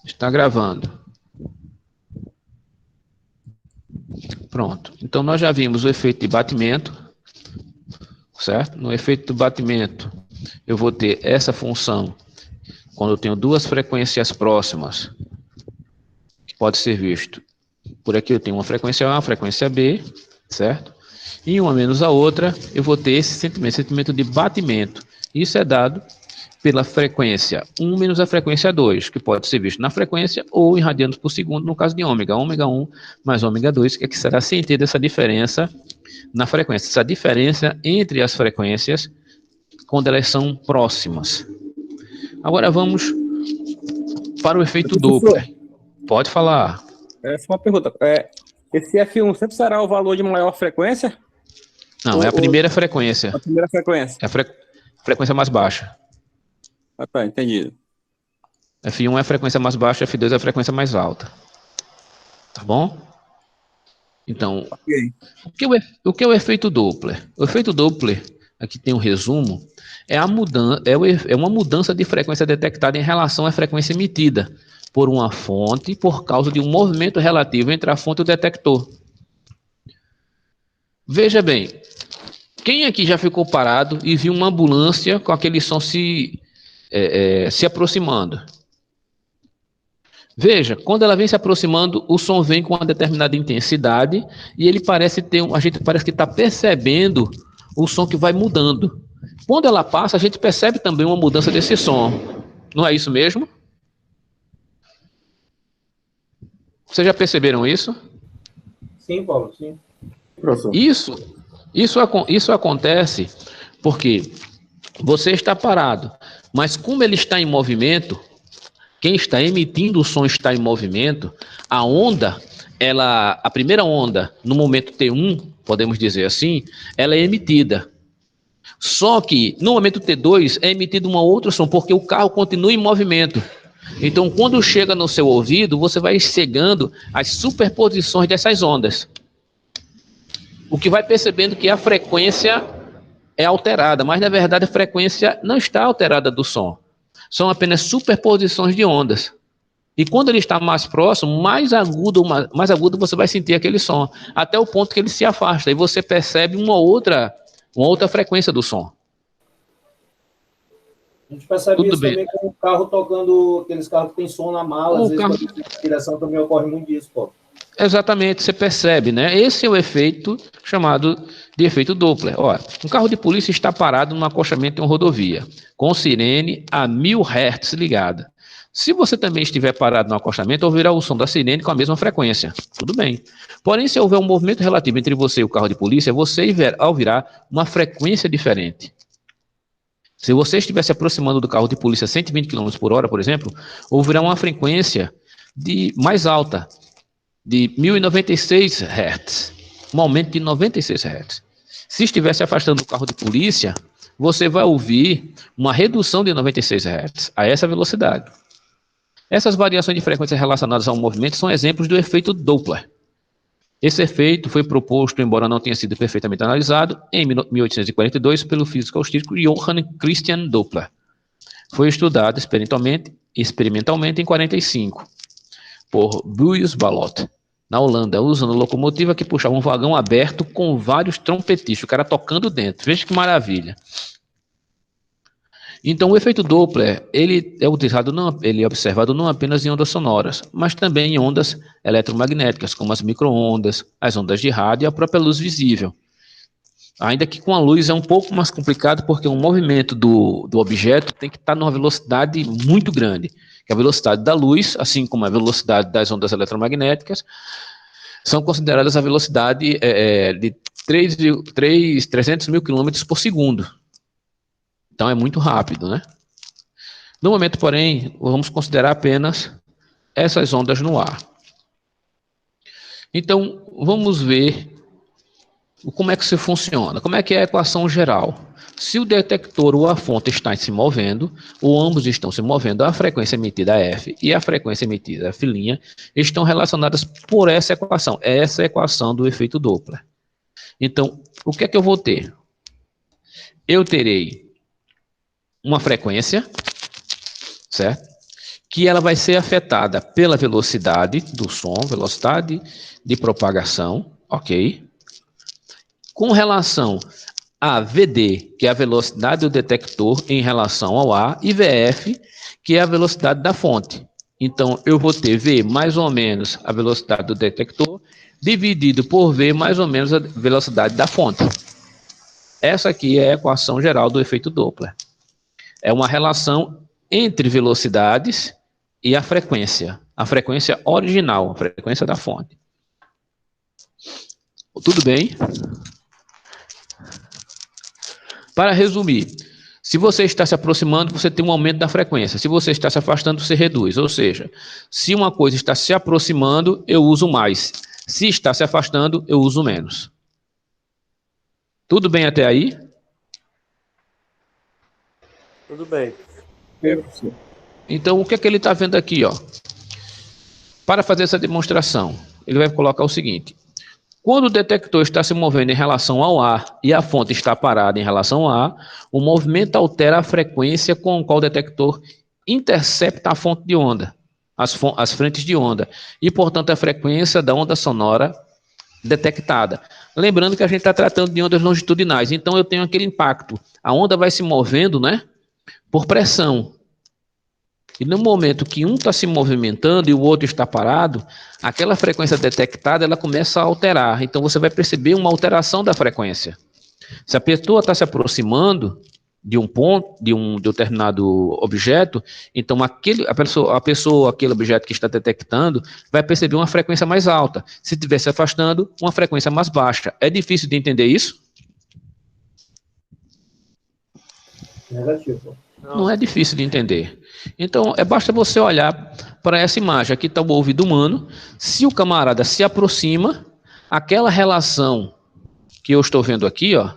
Está gravando. Pronto. Então, nós já vimos o efeito de batimento, certo? No efeito de batimento, eu vou ter essa função quando eu tenho duas frequências próximas, que pode ser visto. Por aqui eu tenho uma frequência A, uma frequência B, certo? E uma menos a outra, eu vou ter esse sentimento de batimento. Isso é dado pela frequência 1 menos a frequência 2, que pode ser visto na frequência ou em radianos por segundo, no caso de ômega. Ômega 1 mais ômega 2, que será sentido essa diferença na frequência. Essa diferença entre as frequências quando elas são próximas. Agora vamos para o efeito Professor, Doppler. Pode falar. essa é uma pergunta. Esse F1 sempre será o valor de maior frequência? Não, é a primeira frequência. A primeira frequência? É a frequência mais baixa. Ah, tá, entendido. F1 é a frequência mais baixa, F2 é a frequência mais alta. Tá bom? Então, Ok. o que é o efeito Doppler? O efeito Doppler, aqui tem um resumo, é uma mudança de frequência detectada em relação à frequência emitida por uma fonte por causa de um movimento relativo entre a fonte e o detector. Veja bem, quem aqui já ficou parado e viu uma ambulância com aquele som se aproximando? Veja, quando ela vem se aproximando, o som vem com uma determinada intensidade e ele parece ter, a gente parece que está percebendo o som que vai mudando. Quando ela passa, a gente percebe também uma mudança desse som. Não é isso mesmo? Vocês já perceberam isso? Sim, Paulo, sim. Professor. Isso acontece porque você está parado, mas como ele está em movimento, quem está emitindo o som está em movimento, a onda, a primeira onda, no momento T1, podemos dizer assim, ela é emitida. Só que no momento T2 é emitido uma outra som, porque o carro continua em movimento. Então, quando chega no seu ouvido, você vai chegando às superposições dessas ondas. O que vai percebendo que a frequência é alterada, mas na verdade a frequência não está alterada do som. São apenas superposições de ondas. E quando ele está mais próximo, mais agudo você vai sentir aquele som, até o ponto que ele se afasta e você percebe uma outra frequência do som. A gente percebe Tudo isso bem. também com o carro tocando, aqueles carros que tem som na mala, às vezes quando tem direção também ocorre muito disso, Paulo. Exatamente, você percebe, né? Esse é o efeito chamado de efeito Doppler. Olha, um carro de polícia está parado num acostamento em uma rodovia, com sirene a 1000 Hz ligada. Se você também estiver parado no acostamento, ouvirá o som da sirene com a mesma frequência. Tudo bem. Porém, se houver um movimento relativo entre você e o carro de polícia, você ouvirá uma frequência diferente. Se você estiver se aproximando do carro de polícia a 120 km por hora, por exemplo, ouvirá uma frequência mais alta, de 1096 Hz, um aumento de 96 Hz. Se estiver se afastando do carro de polícia, você vai ouvir uma redução de 96 Hz a essa velocidade. Essas variações de frequência relacionadas ao movimento são exemplos do efeito Doppler. Esse efeito foi proposto, embora não tenha sido perfeitamente analisado, em 1842 pelo físico austríaco Johann Christian Doppler. Foi estudado experimentalmente em 1945 por Buys Ballot, na Holanda, usando locomotiva que puxava um vagão aberto com vários trompetistas, o cara tocando dentro. Veja que maravilha. Então, o efeito Doppler, ele é observado não apenas em ondas sonoras, mas também em ondas eletromagnéticas, como as microondas, as ondas de rádio e a própria luz visível. Ainda que com a luz é um pouco mais complicado, porque o movimento do objeto tem que estar numa velocidade muito grande. Que a velocidade da luz, assim como a velocidade das ondas eletromagnéticas, são consideradas a velocidade de 300 mil quilômetros por segundo. Então é muito rápido, né? No momento, porém, vamos considerar apenas essas ondas no ar. Então, vamos ver como é que isso funciona. Como é que é a equação geral? Se o detector ou a fonte está se movendo, ou ambos estão se movendo, a frequência emitida F e a frequência emitida F' estão relacionadas por essa equação. Essa é a equação do efeito Doppler. Então, o que é que eu vou ter? Eu terei uma frequência, certo? que ela vai ser afetada pela velocidade do som, velocidade de propagação, ok? Com relação a VD, que é a velocidade do detector em relação ao A, e VF, que é a velocidade da fonte. Então, eu vou ter V mais ou menos a velocidade do detector, dividido por V mais ou menos a velocidade da fonte. Essa aqui é a equação geral do efeito Doppler. É uma relação entre velocidades e a frequência original, a frequência da fonte. Tudo bem? Para resumir, se você está se aproximando, você tem um aumento da frequência. Se você está se afastando, você reduz. Ou seja, se uma coisa está se aproximando, eu uso mais. Se está se afastando, eu uso menos. Tudo bem até aí? Tudo bem. Então, o que é que ele está vendo aqui, ó? Para fazer essa demonstração, ele vai colocar o seguinte. Quando o detector está se movendo em relação ao A e a fonte está parada em relação ao A, o movimento altera a frequência com a qual o detector intercepta a fonte de onda, as frentes de onda, e, portanto, a frequência da onda sonora detectada. Lembrando que a gente está tratando de ondas longitudinais, então eu tenho aquele impacto. A onda vai se movendo, né, por pressão. E no momento que um está se movimentando e o outro está parado, aquela frequência detectada ela começa a alterar. Então você vai perceber uma alteração da frequência. Se a pessoa está se aproximando de um ponto, de um determinado objeto, então aquele objeto que está detectando vai perceber uma frequência mais alta. Se estiver se afastando, uma frequência mais baixa. É difícil de entender isso? Negativo. Não é difícil de entender. Então, basta você olhar para essa imagem. Aqui está o ouvido humano. Se o camarada se aproxima, aquela relação que eu estou vendo aqui, ó,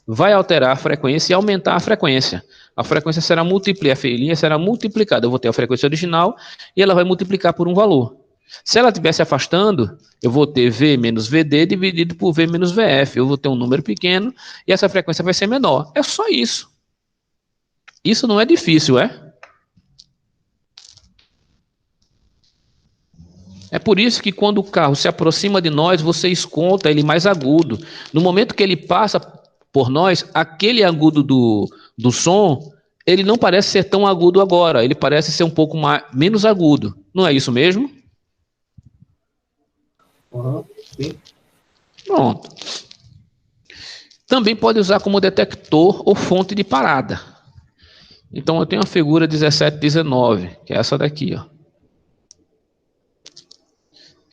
vai alterar a frequência e aumentar a frequência. A frequência será multiplicada. Eu vou ter a frequência original e ela vai multiplicar por um valor. Se ela estiver se afastando, eu vou ter V menos VD dividido por V menos VF. Eu vou ter um número pequeno e essa frequência vai ser menor. É só isso. Isso não é difícil, é? É por isso que quando o carro se aproxima de nós, você escuta ele mais agudo. No momento que ele passa por nós, aquele agudo do som, ele não parece ser tão agudo agora. Ele parece ser um pouco menos agudo. Não é isso mesmo? Sim. Pronto. Também pode usar como detector ou fonte de parada. Então eu tenho a figura 1719, que é essa daqui, ó.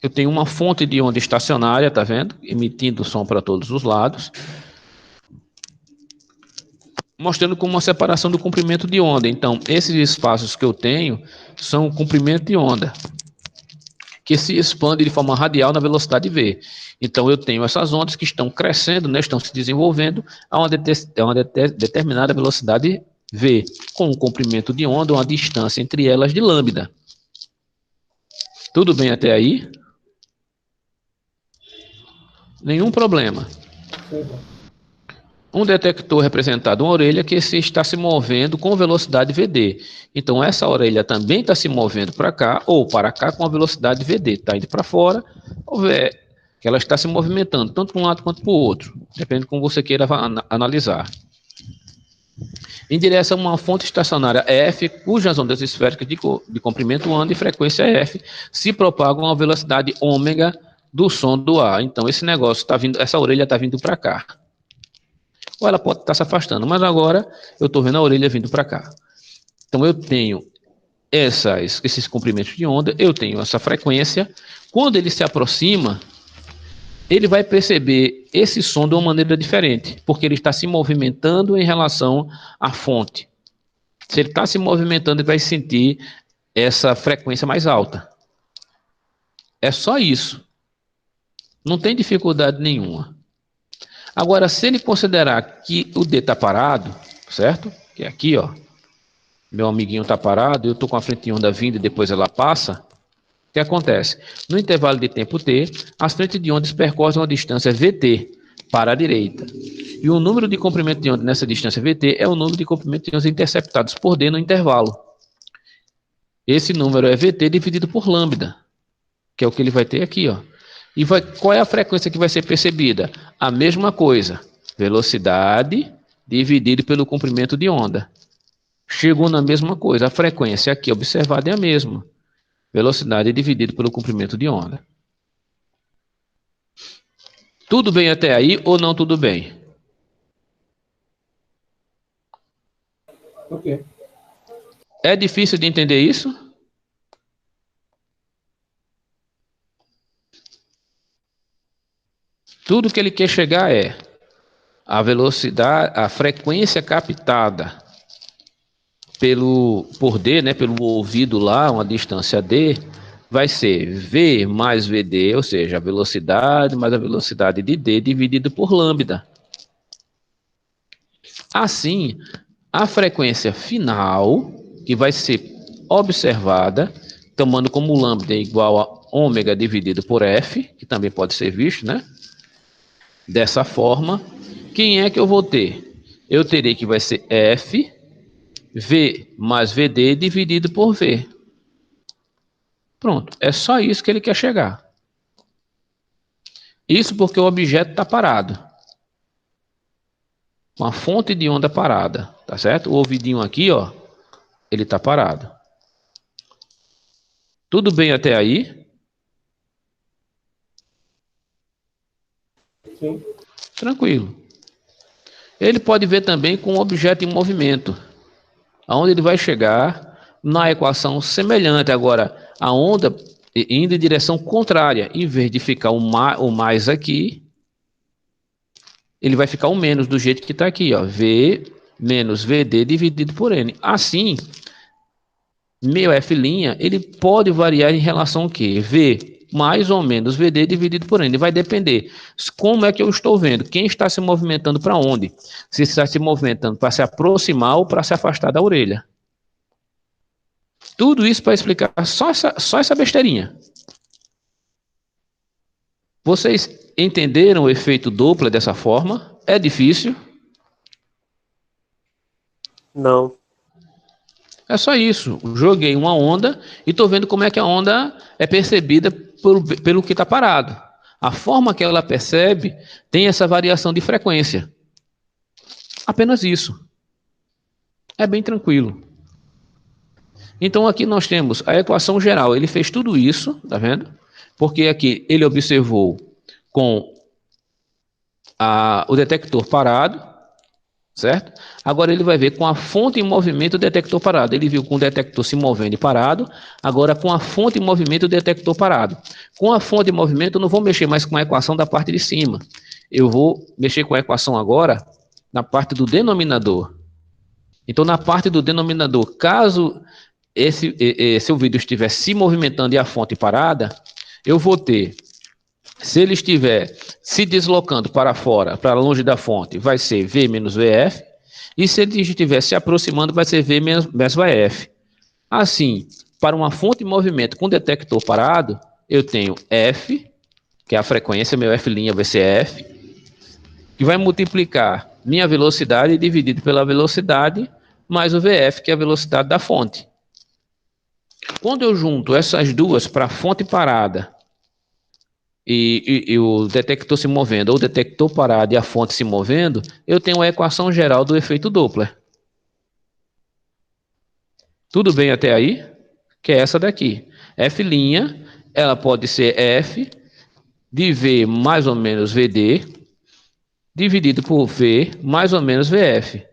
Eu tenho uma fonte de onda estacionária, tá vendo? Emitindo som para todos os lados. Mostrando como uma separação do comprimento de onda. Então, esses espaços que eu tenho são o comprimento de onda, que se expande de forma radial na velocidade v. Então, eu tenho essas ondas que estão crescendo, né, estão se desenvolvendo a uma determinada velocidade v, com um comprimento de onda, uma distância entre elas de lambda. Tudo bem até aí? Nenhum problema. Um detector representado uma orelha que está se movendo com velocidade VD. Então, essa orelha também está se movendo para cá ou para cá com a velocidade VD. Está indo para fora, ou que ela está se movimentando, tanto para um lado quanto para o outro. Depende de como você queira analisar. Em direção a uma fonte estacionária F, cujas ondas esféricas de comprimento onda e frequência F se propagam a velocidade ômega do som do ar. Então, esse negócio está vindo, essa orelha está vindo para cá. Ou ela pode estar se afastando, mas agora eu estou vendo a orelha vindo para cá. Então eu tenho esses comprimentos de onda, eu tenho essa frequência. Quando ele se aproxima, ele vai perceber esse som de uma maneira diferente, porque ele está se movimentando em relação à fonte. Se ele está se movimentando, ele vai sentir essa frequência mais alta. É só isso. Não tem dificuldade nenhuma. Agora, se ele considerar que o D está parado, certo? Que é aqui, ó. Meu amiguinho está parado, eu estou com a frente de onda vindo e depois ela passa. O que acontece? No intervalo de tempo T, as frentes de ondas percorrem uma distância VT para a direita. E o número de comprimento de onda nessa distância VT é o número de comprimento de ondas interceptados por D no intervalo. Esse número é VT dividido por lambda, que é o que ele vai ter aqui, ó. E qual é a frequência que vai ser percebida? A mesma coisa, velocidade dividido pelo comprimento de onda. Chegou na mesma coisa, a frequência aqui observada é a mesma. Velocidade dividido pelo comprimento de onda. Tudo bem até aí ou não tudo bem? Ok. É difícil de entender isso? Tudo que ele quer chegar é a velocidade, a frequência captada por D, né, pelo ouvido lá, uma distância D, vai ser V mais VD, ou seja, a velocidade mais a velocidade de D dividido por lambda. Assim, a frequência final, que vai ser observada, tomando como lambda igual a ômega dividido por F, que também pode ser visto, né? Dessa forma, quem é que eu vou ter? Eu terei que vai ser F, V mais VD dividido por V. Pronto, é só isso que ele quer chegar. Isso porque o objeto está parado. Uma fonte de onda parada, tá certo? O ouvidinho aqui, ó, ele está parado. Tudo bem até aí? Sim. Tranquilo. Ele pode ver também com um objeto em movimento, aonde ele vai chegar na equação semelhante. Agora, a onda indo em direção contrária, em vez de ficar o mais aqui, ele vai ficar o menos do jeito que está aqui, ó, V menos VD dividido por N. Assim, meu F', ele pode variar em relação ao quê? V mais ou menos VD dividido por N. Vai depender. Como é que eu estou vendo? Quem está se movimentando para onde? Se está se movimentando para se aproximar ou para se afastar da orelha. Tudo isso para explicar só essa besteirinha. Vocês entenderam o efeito Doppler dessa forma? É difícil? Não. É só isso. Joguei uma onda e estou vendo como é que a onda é percebida pelo que está parado. A forma que ela percebe tem essa variação de frequência. Apenas isso. É bem tranquilo. Então aqui nós temos a equação geral. Ele fez tudo isso, tá vendo? Porque aqui ele observou com o detector parado, certo? Agora ele vai ver com a fonte em movimento o detector parado. Ele viu com o detector se movendo e parado, agora com a fonte em movimento o detector parado. Com a fonte em movimento eu não vou mexer mais com a equação da parte de cima. Eu vou mexer com a equação agora na parte do denominador. Então na parte do denominador, caso esse ouvido estiver se movimentando e a fonte parada, eu vou ter, se ele estiver se deslocando para fora, para longe da fonte, vai ser V menos VF, e se ele estiver se aproximando, vai ser V menos VF. Assim, para uma fonte em movimento com detector parado, eu tenho F, que é a frequência, meu F' vai ser F, que vai multiplicar minha velocidade dividido pela velocidade, mais o VF, que é a velocidade da fonte. Quando eu junto essas duas para a fonte parada e o detector se movendo, ou o detector parado e a fonte se movendo, eu tenho a equação geral do efeito Doppler. Tudo bem até aí? Que é essa daqui. F', ela pode ser F de V mais ou menos VD, dividido por V mais ou menos VF.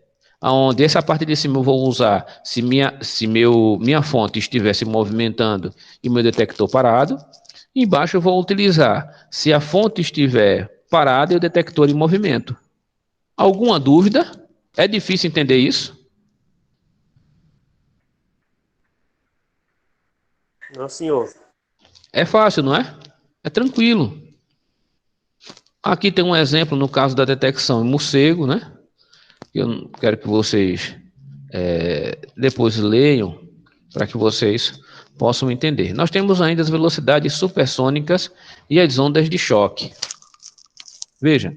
Onde essa parte de cima eu vou usar se minha fonte estiver se movimentando e meu detector parado. Embaixo eu vou utilizar se a fonte estiver parada e o detector em movimento. Alguma dúvida? É difícil entender isso? Não, senhor. É fácil, não é? É tranquilo. Aqui tem um exemplo no caso da detecção em morcego, né? Eu quero que vocês depois leiam para que vocês possam entender. Nós temos ainda as velocidades supersônicas e as ondas de choque. Veja,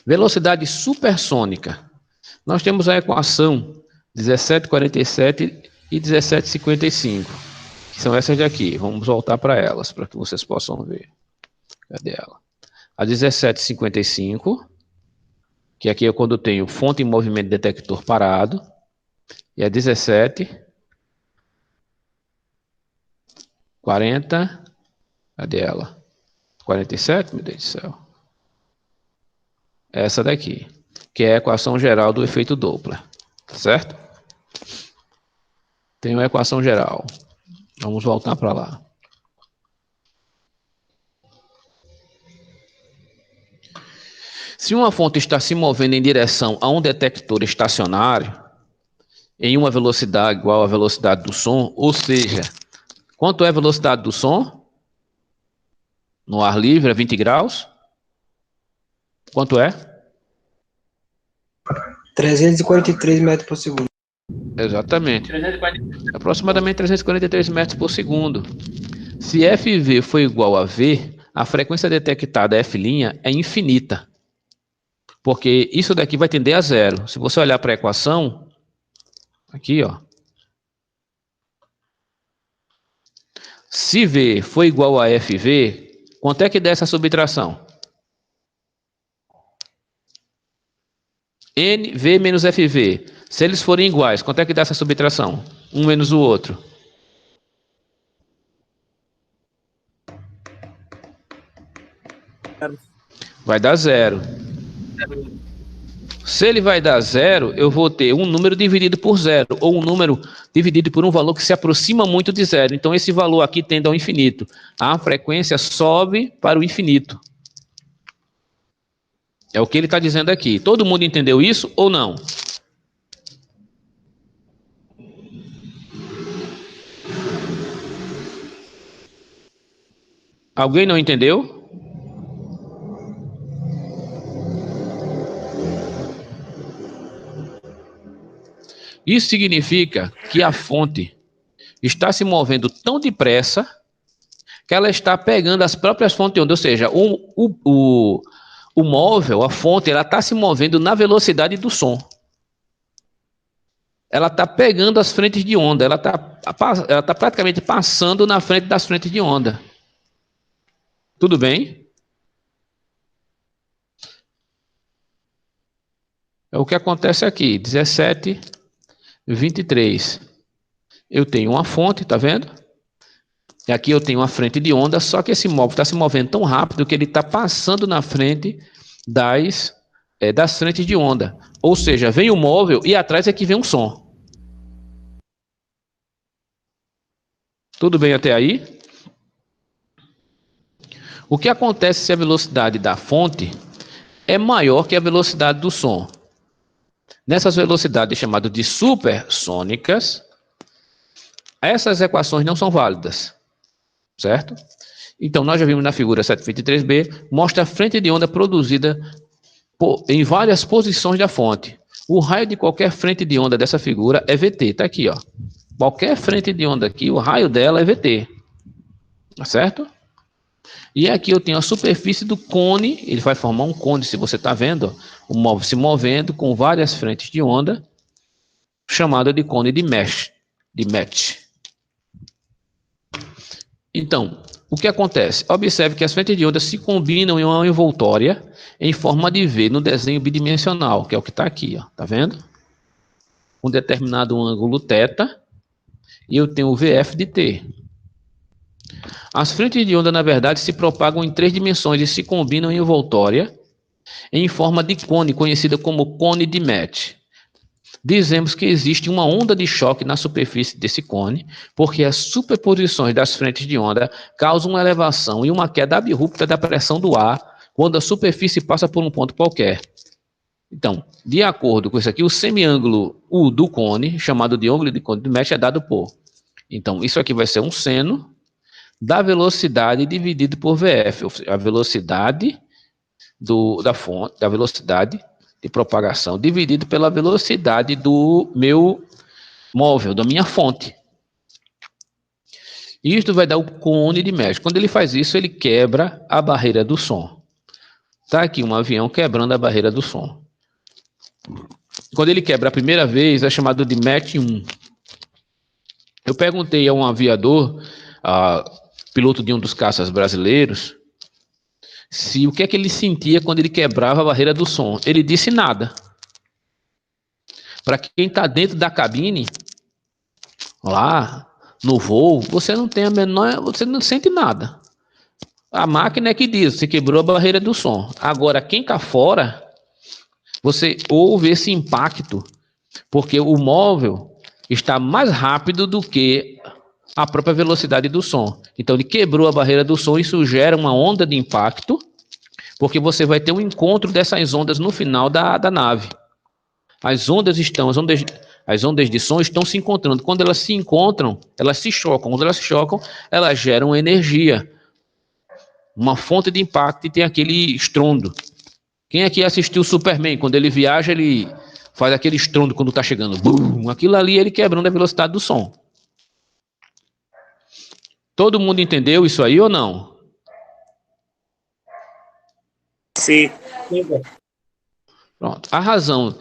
velocidade supersônica. Nós temos a equação 1747 e 17,55, que são essas daqui. Vamos voltar para elas, para que vocês possam ver. Cadê ela? A 17,55, que aqui é quando eu tenho fonte em movimento detector parado, e a 17,40, cadê ela? 47, meu Deus do céu. Essa daqui, que é a equação geral do efeito Doppler, tá certo? Tem uma equação geral. Vamos voltar para lá. Se uma fonte está se movendo em direção a um detector estacionário, em uma velocidade igual à velocidade do som, ou seja, quanto é a velocidade do som? No ar livre é 20 graus. Quanto é? 343 metros por segundo. Exatamente. Aproximadamente 343 metros por segundo. Se FV for igual a V, a frequência detectada F' é infinita. Porque isso daqui vai tender a zero. Se você olhar para a equação, aqui, ó. Se V for igual a FV, quanto é que dá essa subtração? NV menos FV. Se eles forem iguais, quanto é que dá essa subtração? Um menos o outro. Vai dar zero. Se ele vai dar zero, eu vou ter um número dividido por zero, ou um número dividido por um valor que se aproxima muito de zero. Então, esse valor aqui tende ao infinito. A frequência sobe para o infinito. É o que ele está dizendo aqui. Todo mundo entendeu isso ou não? Alguém não entendeu? Isso significa que a fonte está se movendo tão depressa que ela está pegando as próprias fontes de onda. Ou seja, o móvel, a fonte, ela está se movendo na velocidade do som. Ela está pegando as frentes de onda. Ela tá praticamente passando na frente das frentes de onda. Tudo bem? É o que acontece aqui. 17,23. Eu tenho uma fonte, tá vendo? E aqui eu tenho uma frente de onda, só que esse móvel está se movendo tão rápido que ele está passando na frente das frentes de onda. Ou seja, vem o móvel e atrás é que vem um som. Tudo bem até aí? O que acontece se a velocidade da fonte é maior que a velocidade do som? Nessas velocidades chamadas de supersônicas, essas equações não são válidas. Certo? Então, nós já vimos na figura 723b, mostra a frente de onda produzida em várias posições da fonte. O raio de qualquer frente de onda dessa figura é VT, tá aqui, ó. Qualquer frente de onda aqui, o raio dela é VT. Tá certo? E aqui eu tenho a superfície do cone, ele vai formar um cone, se você está vendo, o móvel se movendo com várias frentes de onda, chamada de cone de Match. Então, o que acontece? Observe que as frentes de onda se combinam em uma envoltória em forma de V no desenho bidimensional, que é o que está aqui, ó, tá vendo? Um determinado ângulo θ, e eu tenho o VF de T. As frentes de onda, na verdade, se propagam em 3 dimensões e se combinam em envoltória em forma de cone, conhecida como cone de Match. Dizemos que existe uma onda de choque na superfície desse cone, porque as superposições das frentes de onda causam uma elevação e uma queda abrupta da pressão do ar quando a superfície passa por um ponto qualquer. Então, de acordo com isso aqui, o semiângulo U do cone, chamado de ângulo de cone de Match, é dado por. Então, isso aqui vai ser um seno da velocidade dividido por VF, a velocidade da fonte, da velocidade de propagação, dividido pela velocidade do meu móvel, da minha fonte. Isto vai dar o cone de Match. Quando ele faz isso, ele quebra a barreira do som. Está aqui um avião quebrando a barreira do som. Quando ele quebra a primeira vez, é chamado de Match 1. Eu perguntei a um aviador, piloto de um dos caças brasileiros, se o que é que ele sentia quando ele quebrava a barreira do som. Ele disse nada. Para quem está dentro da cabine, lá no voo, você não tem a menor, você não sente nada. A máquina é que diz, você quebrou a barreira do som. Agora, quem está fora, você ouve esse impacto, porque o móvel está mais rápido do que a própria velocidade do som. Então, ele quebrou a barreira do som, isso gera uma onda de impacto, porque você vai ter um encontro dessas ondas no final da nave. As ondas de som estão se encontrando. Quando elas se encontram, elas se chocam. Quando elas se chocam, elas geram energia. Uma fonte de impacto e tem aquele estrondo. Quem aqui assistiu o Superman? Quando ele viaja, ele faz aquele estrondo quando está chegando. Bum! Aquilo ali, ele quebrando a velocidade do som. Todo mundo entendeu isso aí ou não? Sim. Pronto. A razão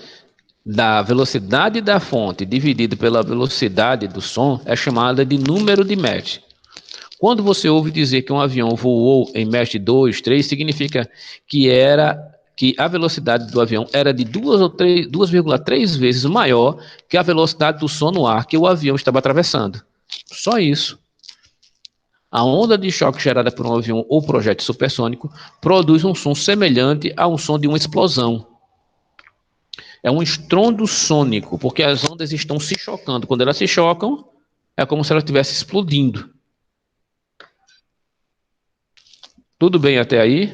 da velocidade da fonte dividida pela velocidade do som é chamada de número de Mach. Quando você ouve dizer que um avião voou em Mach 2, 3, significa que a velocidade do avião era de 2,3 vezes maior que a velocidade do som no ar que o avião estava atravessando. Só isso. A onda de choque gerada por um avião ou projétil supersônico produz um som semelhante a um som de uma explosão. É um estrondo sônico, porque as ondas estão se chocando. Quando elas se chocam, é como se elas estivessem explodindo. Tudo bem até aí?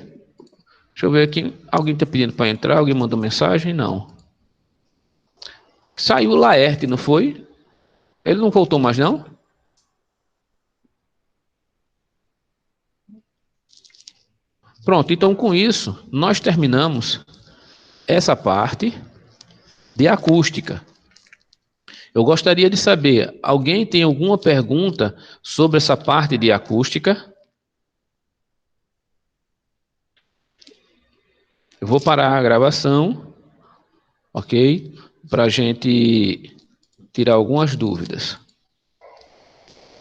Deixa eu ver aqui. Alguém está pedindo para entrar? Alguém mandou mensagem? Não. Saiu o Laerte, não foi? Ele não voltou mais, não? Pronto, então com isso, nós terminamos essa parte de acústica. Eu gostaria de saber, alguém tem alguma pergunta sobre essa parte de acústica? Eu vou parar a gravação, ok? Para a gente tirar algumas dúvidas.